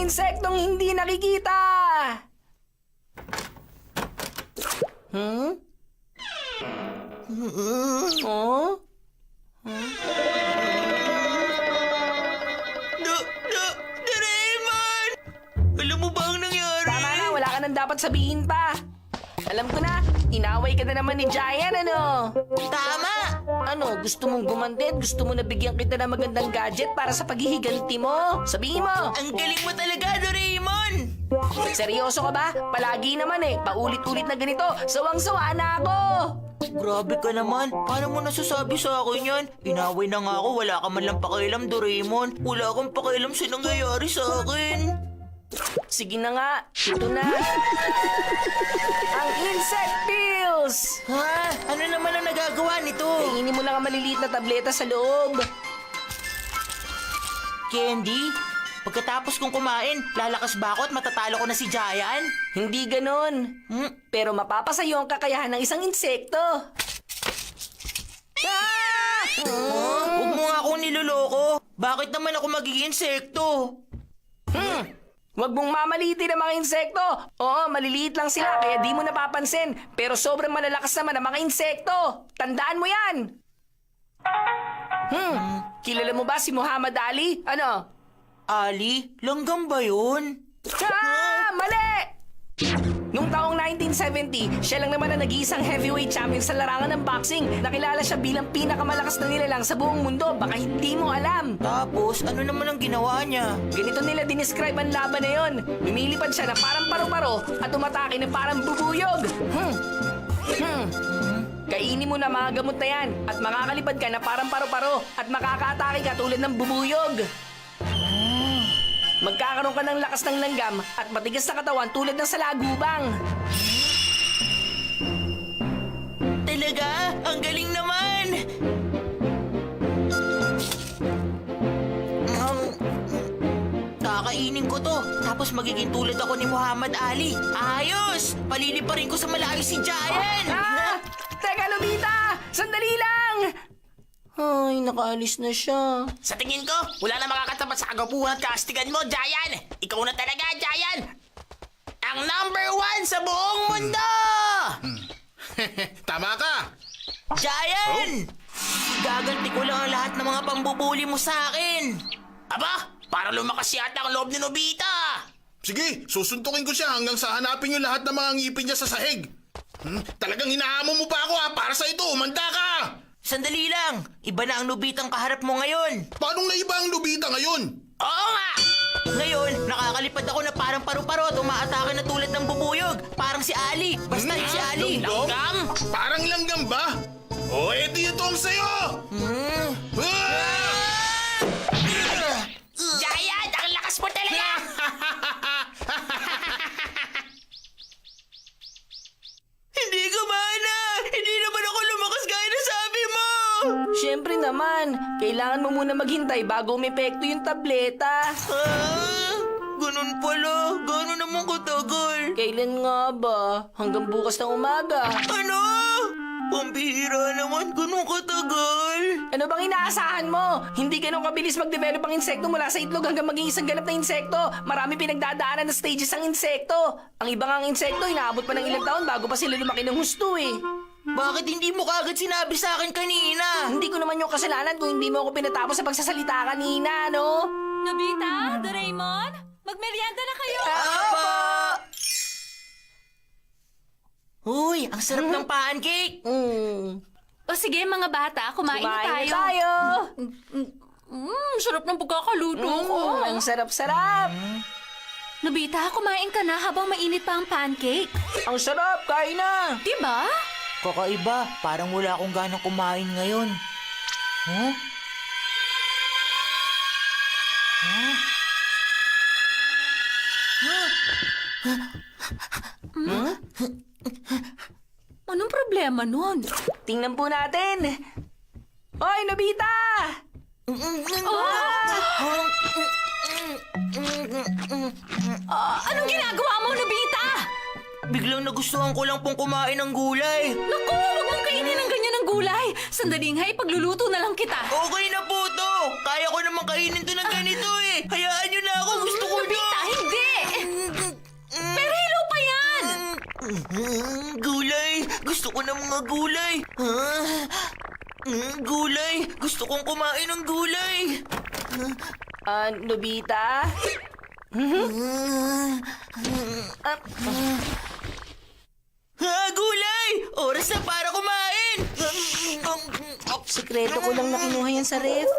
insektong hindi nakikita! Oh? Doraemon! Alam mo ba ang nangyari? Tama na, wala ka nang dapat sabihin pa. Alam ko na, inaway ka na naman ni Giant, ano? Tama! Ano, gusto mong gumantin? Gusto mo na bigyan kita ng magandang gadget para sa paghihiganti mo? Sabihin mo! Ang galing mo talaga, Doraemon! Seryoso ka ba? Palagi naman eh, paulit-ulit na ganito. Sawang-sawa na ako! Grabe ka naman. Paano mo nasasabi sa akin yan? Inaway na nga ako. Wala ka man lang pakialam, Doraemon. Wala kang pakialam sa nangyayari sa akin. Sige na nga, ito na. Ang insect pills! Ha? Ano naman ang nagagawa nito? Kainin mo lang ang maliliit na tableta sa loob. Candy? Pagkatapos kong kumain, lalakas ba ako at matatalo ko na si Giant? Hindi ganon. Pero mapapasayo ang kakayahan ng isang insekto. Ah! Huwag mo nga akong niloloko. Bakit naman ako magiging insekto? Huwag mong mamalitin ang mga insekto. Oo, maliliit lang sila kaya di mo napapansin. Pero sobrang malalakas naman ang mga insekto. Tandaan mo yan. Kilala mo ba si Muhammad Ali? Ano? Ali? Langgam ba yun? Ah! Mali! Noong taong 1970, siya lang naman ang nag-iisang heavyweight champion sa larangan ng boxing. Nakilala siya bilang pinakamalakas na nilalang sa buong mundo. Baka hindi mo alam. Tapos, ano naman ang ginawa niya? Ganito nila dinescribe ang laban na yon. Lumilipad siya na parang paru-paro at umatake na parang bubuyog. Kainin mo na mga gamot na yan at makakalipad ka na parang paru-paro at makakaatake ka tulad ng bubuyog. Magkakaroon ka ng lakas ng langgam at matigas na katawan tulad ng salagubang. Talaga? Ang galing naman! Kakainin ko to, tapos magiging tulad ako ni Muhammad Ali. Ayos! Paliliparin ko sa malayo si Giant! Ah! Teka, Nobita! Sandali lang! Ay, nakaalis na siya. Sa tingin ko, wala na makakatapat sa kagapuhan at kastigan mo, Giant! Ikaw na talaga, Giant! Ang #1 sa buong mundo! Tama ka! Giant! Gaganti ko lang ang lahat ng mga pambubuli mo sa akin. Aba, para lumakas yata ang loob ni Nobita! Sige, susuntukin ko siya hanggang sa hanapin yung lahat ng mga ngipin niya sa sahig. Talagang hinahamon mo pa ako ha, para sa ito, umanda ka! Sandali lang, iba na ang Nobitang kaharap mo ngayon. Paanong naiba ang Nobita ngayon? Oo nga! Ngayon, nakakalipad ako na parang paru-paro at umaatake na tulad ng bubuyog. Parang si Ali. Basta yun si Ali. Langgam? Parang langgam ba? O, edi ito ang sayo! Giant, ang lakas mo talaga! Hindi gumana! Hindi naman ako lumakas gaya na sabi mo! Siyempre naman, kailangan mo muna maghintay bago umepekto yung tableta. Ganun pala. Gano'n naman katagal. Kailan nga ba? Hanggang bukas ng umaga. Ano? Pambihira naman. Ganun katagal. Ano bang inaasahan mo? Hindi ganun kabilis mag-develop ang insekto mula sa itlog hanggang maging isang ganap na insekto. Marami pinagdadaanan na stages ang insekto. Ang iba nga ang insekto, inaabot pa ng ilang taon bago pa sila lumaki ng husto eh. Bakit hindi mo kagad sinabi sa akin kanina? Hindi ko naman yung kasalanan kung hindi mo ako pinatapos sa pagsasalita kanina, no? Nobita, Doraemon, magmerienda na kayo! Apa! Uy, ang sarap ng pancake! O sige mga bata, kumain na Kumain tayo. na tayo! Sarap ng pagkakaluto ko. Ang sarap-sarap! Nobita, kumain ka na habang mainit pa ang pancake. Ang sarap! Kain na! Diba? Kakaiba, parang wala akong ganang kumain ngayon. Huh? Anong problema nun? Tingnan po natin! Hoy, Nobita! Anong ginagawa mo, Nobita? Biglang nagustuhan ko lang pong kumain ng gulay. Naku, huwag mong kainin ng ganyan ng gulay. Sandali nga, ipagluluto na lang kita. Okay na po to. Kaya ko naman kainin to ng ganito eh. Hayaan nyo na ako. Gusto ko Nobita, to. ng mga gulay. Gulay! Gusto kong kumain ng gulay! Nobita? Gulay! Oras na para kumain! Sekreto ko lang na kinuha yan sa ref.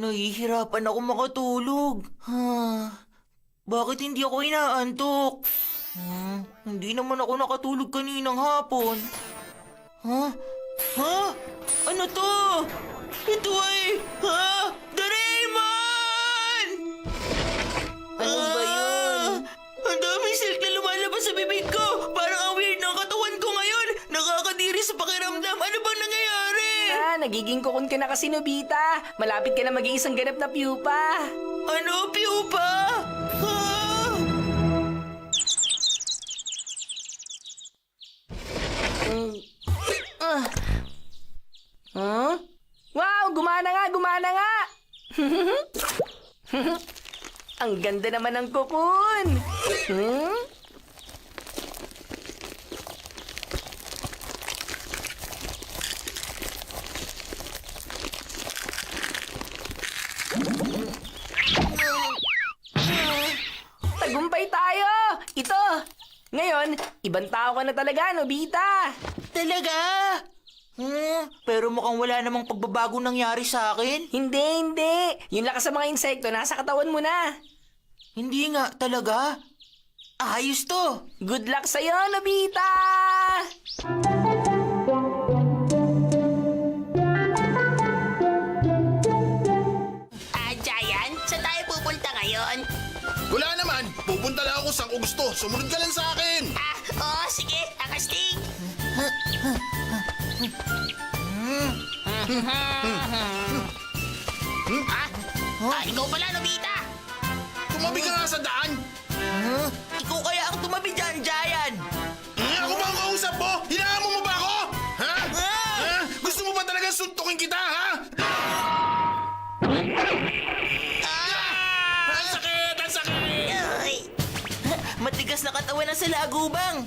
Nahihirapan ako makatulog. Bakit hindi ako inaantok? Hindi naman ako nakatulog kaninang hapon. Ano to? Ito ay... Doraemon! Ano ba yun? Ang daming silk na lumalabas sa bibig ko. Parang ang weird ng katawan ko ngayon. Nakakadiri sa pakiramdam. Ano bang nangyayari? Nagiging kukon ka na kasi, Nobita. Malapit ka na maging isang ganap na pupa. Ano, Piupa? Wow, gumana nga, gumana nga! Ang ganda naman ng kukun! Tagumpay tayo! Ito! Ngayon, ibang tao ka na talaga, Nobita! Talaga? Pero mukhang wala namang pagbabago nangyari sa akin. Hindi, hindi! Yung lakas sa mga insekto, nasa katawan mo na! Hindi nga, talaga. Ayos to. Good luck sa'yo, Nobita! Giant, saan tayo pupunta ngayon? Wala naman. Pupunta lang ako saan ko gusto. Sumunod ka lang sa akin. Oo, sige, akastig. Ikaw pala, Nobita. Tumabi ka nga sa daan. Ikaw kaya ang tumabi dyan, Giant. Ako ba ang kausap mo? Hinahamon mo ba ako? Ha? Gusto mo ba talaga suntukin kita, ha? Ang sakit! Ang sakit! Ay, Matigas na katawan ng salagubang.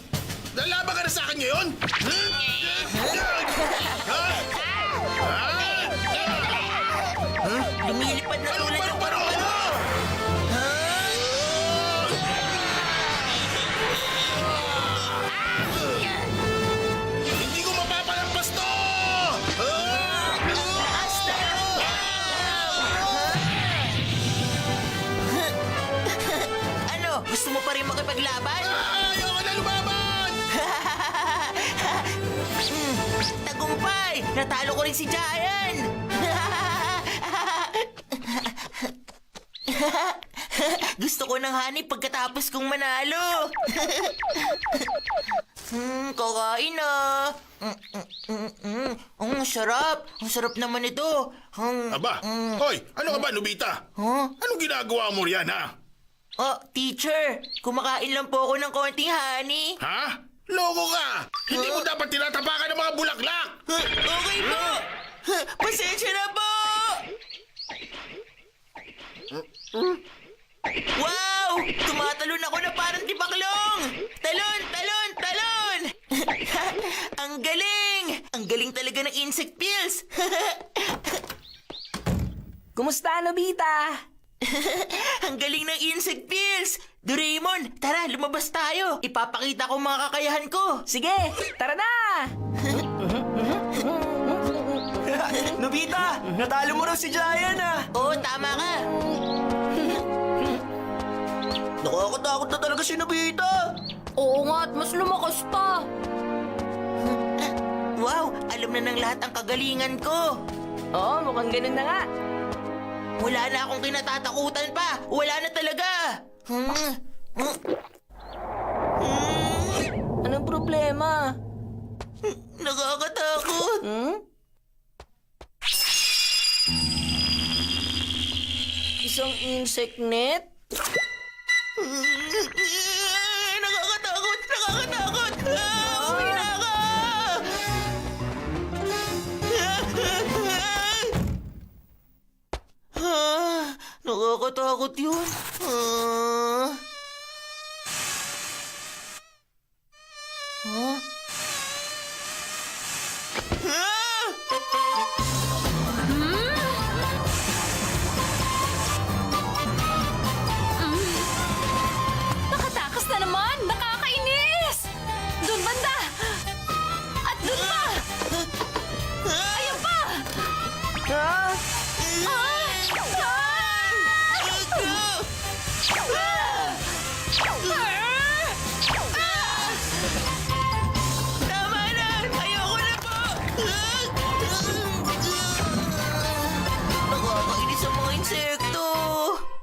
Lalaban ka na sa akin ngayon? Lumilipad na tulad ng Paru-paro! Hindi ko mapapalampas to! Ano? Gusto mo pa rin makipaglaban? Ayoko na lumaban! Tagumpay! Natalo ko rin si Giant! Gusto ko ng honey pagkatapos kong manalo. Kakain na. Ang sarap. Ang sarap naman ito. Aba, hoy, ano ka ba, Nobita? Anong ginagawa mo riyan, ha? Oh, teacher. Kumakain lang po ako ng konting honey. Ha? Loko ka! Hindi mo dapat tinatapakan ng mga bulaklak! Okay po. Pasensya na po. Wow! Tumatalon ako na parang tipaklong! Talon! Talon! Talon! Ang galing! Ang galing talaga ng insect pills! Kumusta, Nobita? Ang galing ng insect pills! Doraemon, tara, lumabas tayo! Ipapakita ko mga kakayahan ko! Sige, tara na! Nobita! Natalo mo raw si Giant ah! Oo, tama ka! Nakakatakot na talaga si Nobita! Oo nga, at mas lumakas pa. Wow! Alam na ng lahat ang kagalingan ko! Oo, mukhang ganun na nga. Wala na akong kinatatakutan pa! Wala na talaga! Anong problema? Nakakatakot! Isang insect net? Nakakatakot! Nakakatakot! Uwi na ka! Nakakatakot yun. Ah. Huh? Ah! Nakatakas na naman! Nakakainis! Doon banda! At doon pa! Ayun pa! Ah! Ah! Ah!